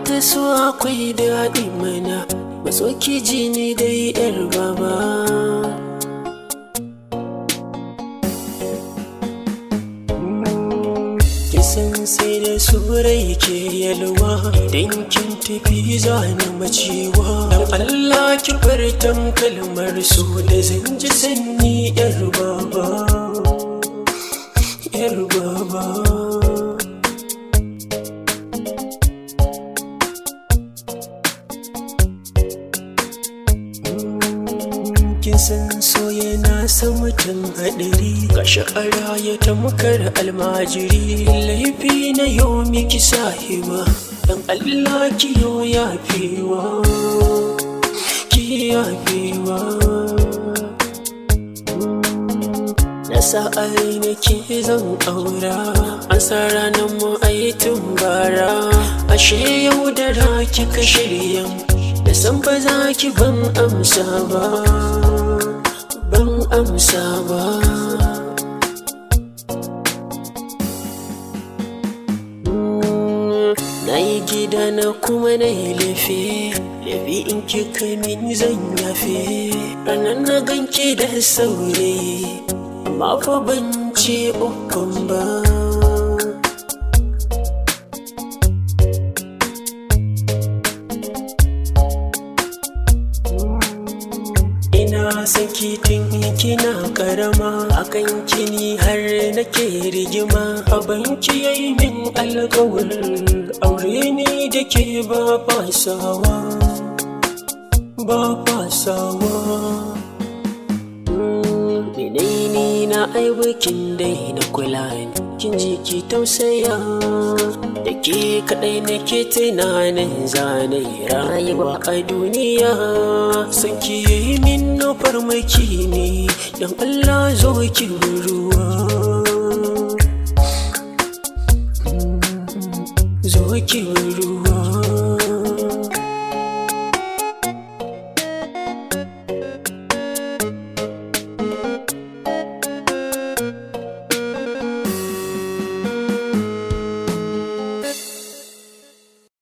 ta so akwai daɗi mana, maso ki ji ni dai yar baba. Kisan sai da surai ke yalwa, idan kin tafi zani macewa. Dan Allah ki fartan kalmar so da zan ji sanni yar baba, yar baba. Kin san so yana sa mutum haɗari, kashe ya tamkar almajiri. Laifi na yau miki sahiba, dan Allah ki yo yafewa, ki yafewa. Na sa'ai na ke zan aura, an sa ranar mu ayi tumbara. Ashe yau da kika shirya, da san ba za ki ban amsa ba, ban amsa ba. Na yi gida na kuma na yi lefe, lefe in kika min zan yafe. Ranar na ganki da saurayi, amma fa ban ce ukun ba. San kitin kina karama, akan kini har nake rigima. Abanki yayi min alƙawar aure ne da ke ba fasawa, ba fasawa. Menene na aiwakin dai na kula ni, kin ji ki tausaya. Da ke kaɗai nake tunanin zanayi rayuwa a duniya. San ki yi min farmaki ne, don Allah zo ki ruwa, zo ki ruwa.